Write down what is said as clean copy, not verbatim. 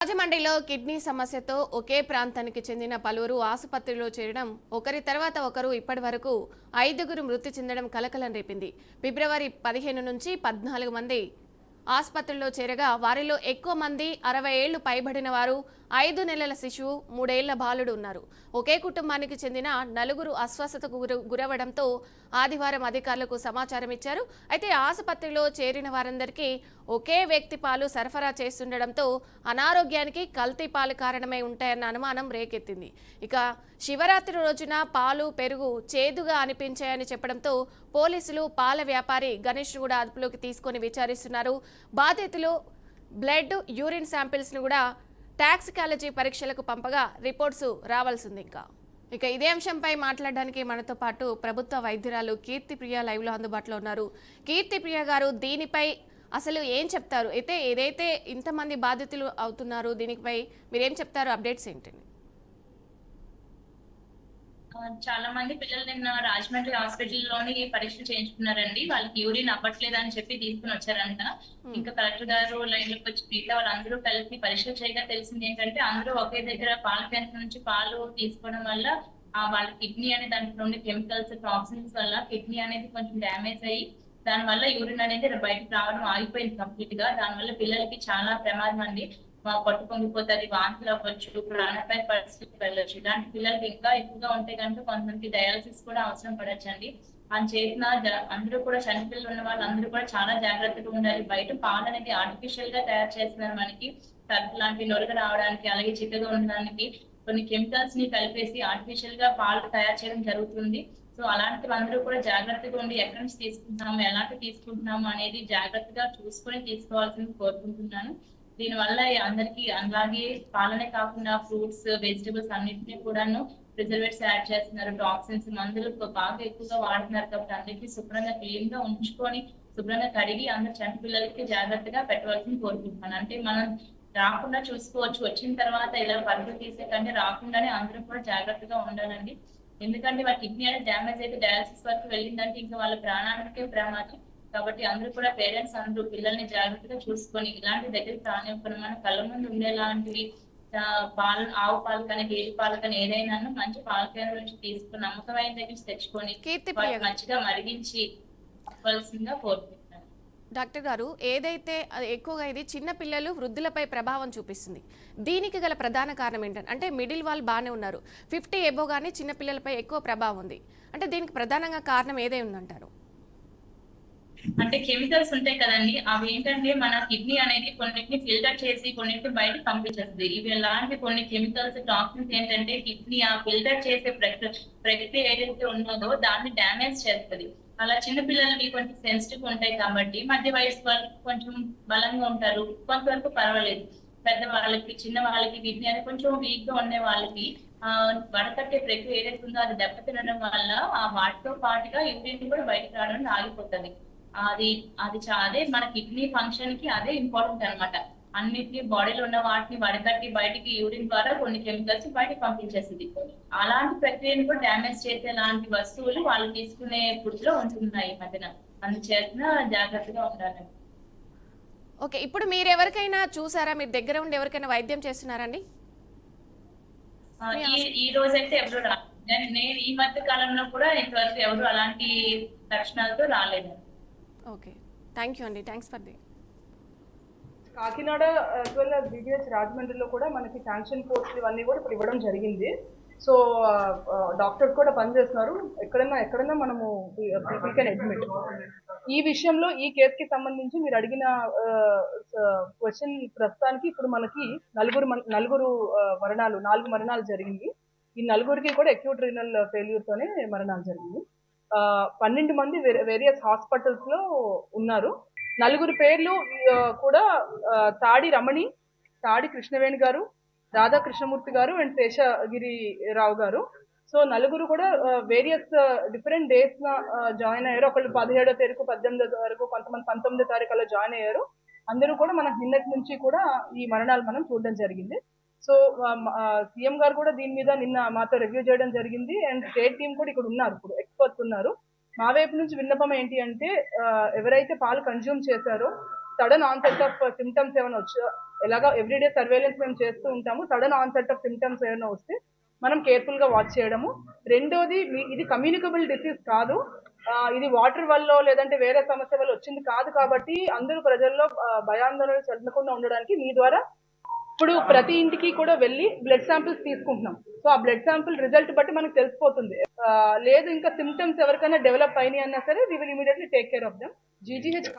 రాజమండ్రిలో కిడ్నీ సమస్యతో ఒకే ప్రాంతానికి చెందిన పలువురు ఆసుపత్రిలో చేరడం ఒకరి తర్వాత ఒకరు ఇప్పటి వరకు 5గురు మృతి చెందడం కలకలం రేపింది. ఫిబ్రవరి 15 నుంచి 14 మంది ఆసుపత్రిలో చేరగా వారిలో ఎక్కువ మంది 60 ఏళ్లు పైబడిన వారు, 5 నెలల శిశువు, 3 ఏళ్ల బాలుడు ఉన్నారు. ఒకే కుటుంబానికి చెందిన నలుగురు అస్వస్థతకు గురవడంతో ఆదివారం అధికారులకు సమాచారం ఇచ్చారు. అయితే ఆసుపత్రిలో చేరిన వారందరికీ ఒకే వ్యక్తి పాలు సరఫరా చేస్తుండటంతో అనారోగ్యానికి కల్తీ పాలు కారణమై ఉంటాయన్న అనుమానం రేకెత్తింది. ఇక శివరాత్రి రోజున పాలు, పెరుగు చేదుగా అనిపించాయని చెప్పడంతో పోలీసులు పాల వ్యాపారి గణేష్ కూడా అదుపులోకి తీసుకొని విచారిస్తున్నారు. బాధితులు బ్లడ్, యూరిన్ శాంపిల్స్ ను కూడా టాక్సికాలజీ పరీక్షలకు పంపగా రిపోర్ట్స్ రావాల్సింది. ఇక ఇదే అంశంపై మాట్లాడడానికి మనతో పాటు ప్రభుత్వ వైద్యురాలు కీర్తిప్రియ లైవ్ లో అందుబాటులో ఉన్నారు. కీర్తిప్రియ గారు, దీనిపై అసలు ఏం చెప్తారు? అయితే ఏదైతే ఇంతమంది బాధితులు అవుతున్నారు, దీనిపై మీరేం చెప్తారు? అప్డేట్స్ ఏంటండి? చాలా మంది పిల్లలు నిన్న రాజమండ్రి హాస్పిటల్లోని పరీక్షలు చేయించుకున్నారండి. వాళ్ళకి యూరిన్ అవ్వట్లేదు అని చెప్పి తీసుకుని వచ్చారంట. ఇంకా కలెక్టర్ గారు లైన్ లోకి వచ్చి మిగతా వాళ్ళందరూ కలిసి పరీక్షలు చేయగా తెలిసింది ఏంటంటే అందరూ ఒకే దగ్గర పాల కేంద్రం నుంచి పాలు తీసుకోవడం వల్ల వాళ్ళ కిడ్నీ అనే దాంట్లో ఉండే కెమికల్స్, టాక్సిన్స్ వల్ల కిడ్నీ అనేది కొంచెం డ్యామేజ్ అయ్యి దాని వల్ల యూరిన్ అనేది బయటకు రావడం ఆగిపోయింది కంప్లీట్ గా. దాని వల్ల పిల్లలకి చాలా ప్రమాదం అండి. పట్టు పొంగిపోతుంది, వాంతులు అవ్వచ్చు, ప్రాణాపాయ పరిస్థితికి వెళ్ళొచ్చు. ఇలాంటి పిల్లలకి ఇంకా ఎక్కువగా ఉంటే కనుక కొంతమందికి డయాలసిస్ కూడా అవసరం పడొచ్చండి. చేసిన అందరూ కూడా చనిపిల్లలు ఉన్న వాళ్ళందరూ కూడా చాలా జాగ్రత్తగా ఉండాలి. బయట పాలు అనేది ఆర్టిఫిషియల్ గా తయారు చేస్తున్నారు. మనకి కడుపు లాంటి నొరగ రావడానికి, అలాగే చిక్కగా ఉండడానికి కొన్ని కెమికల్స్ ని కలిపేసి ఆర్టిఫిషియల్ గా పాలు తయారు చేయడం జరుగుతుంది. సో అలాంటివి అందరూ కూడా జాగ్రత్తగా ఉండి ఎక్కడి నుంచి తీసుకుంటున్నాము, ఎలాంటి తీసుకుంటున్నాము అనేది జాగ్రత్తగా చూసుకొని తీసుకోవాల్సింది కోరుకుంటున్నాను. దీని వల్ల అందరికి అలాగే పాలనే కాకుండా ఫ్రూట్స్, వెజిటబుల్స్ అన్నింటినీ కూడాను ప్రిజర్వేటివ్స్ యాడ్ చేస్తున్నారు. టాక్సిన్స్, మందులు బాగా ఎక్కువగా వాడుతున్నారు. కాబట్టి అందరికీ శుభ్రంగా క్లీన్ గా ఉంచుకొని శుభ్రంగా కడిగి అందరు చంటి పిల్లలకి జాగ్రత్తగా పెట్టవలసింది కోరుకుంటున్నాను. అంటే మనం రాకుండా చూసుకోవచ్చు, వచ్చిన తర్వాత ఇలా పరుగులు తీసే కంటే రాకుండానే అందరూ కూడా జాగ్రత్తగా ఉండాలండి. ఎందుకంటే వాళ్ళ కిడ్నీ అనేది డ్యామేజ్ అయితే డయాలసిస్ వరకు వెళ్ళిందంటే ఇంకా వాళ్ళ ప్రాణానికే ప్రమాదం. కాబట్టి అందరూ కూడా పేరెంట్స్ అందరూ పిల్లల్ని జాగ్రత్తగా చూసుకొని ఇలాంటి దగ్గరికి రానివ్వకుండా మన కళ్ళ ముందు ఉండేలాంటివి పాలు, ఆవు పాలు కానీ, గేదె పాలు కానీ ఏదైనా మంచి పాల కేంద్రం నుంచి తీసుకుని నమ్మకమైన దగ్గర తెచ్చుకొని మంచిగా మరిగించి ఇవ్వాల్సిందిగా కోరుకుంటున్నాను. డాక్టర్ గారు, ఏదైతే ఎక్కువగా ఇది చిన్న పిల్లలు, వృద్ధులపై ప్రభావం చూపిస్తుంది, దీనికి గల ప్రధాన కారణం ఏంటంటే, అంటే మిడిల్ వాళ్ళు బాగానే ఉన్నారు, 50 ఎబో కానీ చిన్న పిల్లలపై ఎక్కువ ప్రభావం ఉంది, అంటే దీనికి ప్రధానంగా కారణం ఏదై ఉందంటారు? అంటే కెమికల్స్ ఉంటాయి కదండి, అవి ఏంటంటే మన కిడ్నీ అనేది కొన్నిటిని ఫిల్టర్ చేసి కొన్నిటిని బయట పంపించేస్తుంది. ఇవి ఎలాంటి కొన్ని కెమికల్స్, టాక్సిన్స్ ఏంటంటే కిడ్నీ ఆ ఫిల్టర్ చేసే ప్రక్రియ ఏదైతే ఉన్నదో దాన్ని డ్యామేజ్ చేస్తుంది. అలా చిన్న పిల్లలకి కొంచెం సెన్సిటివ్ ఉంటాయి కాబట్టి మధ్య వయసు వాళ్ళకి కొంచెం బలంగా ఉంటారు, కొంతవరకు పర్వాలేదు. పెద్ద వాళ్ళకి, చిన్న వాళ్ళకి కిడ్నీ అనేది కొంచెం వీక్ గా ఉండే వాళ్ళకి వడకట్టే ప్రక్రియ ఏదైతే ఉందో అది దెబ్బతినడం వల్ల వాటితో పాటుగా యూరిన్ కూడా బయటకు రావడం ఆగిపోతుంది. అదే మన కిడ్నీ ఫంక్షన్ కి అదే ఇంపార్టెంట్ అనమాట. అన్నిటిని బాడీలో ఉన్న వాటిని వడకట్టి బయటికి యూరిన్ ద్వారా కొన్ని కెమికల్స్ బయటకు పంపించేసింది. అలాంటి ప్రక్రియను కూడా డ్యామేజ్ చేసే లాంటి వస్తువులు వాళ్ళు తీసుకునే ఫుడ్లో ఉంటున్నాయి ఈ మధ్యన. అందుచేత జాగ్రత్తగా ఉండాలి. ఓకే, ఇప్పుడు మీరు ఎవరికైనా చూసారా? మీరు దగ్గర ఉండి ఎవరికైనా వైద్యం చేస్తున్నారండి? ఈ రోజైతే ఎవరు రాలేదు. నేను ఈ మధ్య కాలంలో కూడా ఇంతవరకు ఎవరు అలాంటి లక్షణాలతో రాలేదు. ఓకే, థ్యాంక్ యూ అండి, thanks for the. Kakinada BBH రాజమండ్రిలో కూడా మనకి శాంక్షన్ పోస్టులు ఇవన్నీ కూడా ఇప్పుడు ఇవ్వడం జరిగింది. సో డాక్టర్స్ కూడా పనిచేస్తున్నారు. ఎక్కడైనా మనము వీ కెన్ అడ్మిట్. ఈ విషయంలో ఈ కేసుకి సంబంధించి మీరు అడిగిన క్వశ్చన్ ప్రస్తుతానికి ఇప్పుడు మనకి నలుగురు మరణాలు, 4 మరణాలు జరిగింది. ఈ నలుగురికి కూడా అక్యూట్ రీనల్ ఫెయిల్యూర్ తోనే మరణాలు జరిగింది. 12 మంది వేరియస్ హాస్పిటల్స్ లో ఉన్నారు. నలుగురు పేర్లు కూడా తాడి రమణి, తాడి కృష్ణవేణి గారు, రాధా కృష్ణమూర్తి గారు అండ్ శేషగిరి రావు గారు. సో నలుగురు కూడా వేరియస్ డిఫరెంట్ డేట్స్ జాయిన్ అయ్యారు. ఒకళ్ళు 17వ తారీఖు, 18వ తారీఖు, కొంతమంది 19వ తారీఖు అలా జాయిన్ అయ్యారు. అందరూ కూడా మనకు నిన్నటి నుంచి కూడా ఈ మరణాలు మనం చూడడం జరిగింది. సో సీఎం గారు కూడా దీని మీద నిన్న మాతో రివ్యూ చేయడం జరిగింది. అండ్ స్టేట్ టీమ్ కూడా ఇక్కడ ఉన్నారు, ఇప్పుడు ఎక్స్పర్ట్స్ ఉన్నారు. మా వైపు నుంచి విన్నపం ఏంటి అంటే ఎవరైతే పాలు కన్జ్యూమ్ చేశారో సడన్ ఆన్సెట్ ఆఫ్ సిమ్టమ్స్ ఏమైనా ఎలాగా ఎవ్రీడే సర్వేలెన్స్ మేము చేస్తూ ఉంటాము. సడన్ ఆన్సెట్ ఆఫ్ సిమ్టమ్స్ ఏమైనా వస్తే మనం కేర్ఫుల్ గా వాచ్ చేయడము. రెండోది ఇది కమ్యూనికబుల్ డిసీజ్ కాదు, ఇది వాటర్ వల్ల లేదంటే వేరే సమస్య వల్ల వచ్చింది కాదు కాబట్టి అందరూ ప్రజల్లో భయాందోళన చెందకుండా ఉండడానికి మీ ద్వారా ఇప్పుడు ప్రతి ఇంటికి కూడా వెళ్ళి బ్లడ్ శాంపిల్స్ తీసుకుంటున్నాం. సో ఆ బ్లడ్ శాంపిల్ రిజల్ట్ బట్టి మనకు తెలిసిపోతుంది. లేదు ఇంకా సిమ్టమ్స్ ఎవరికైనా డెవలప్ అయినాయి అన్నా సరే we will immediately take care of them. GGH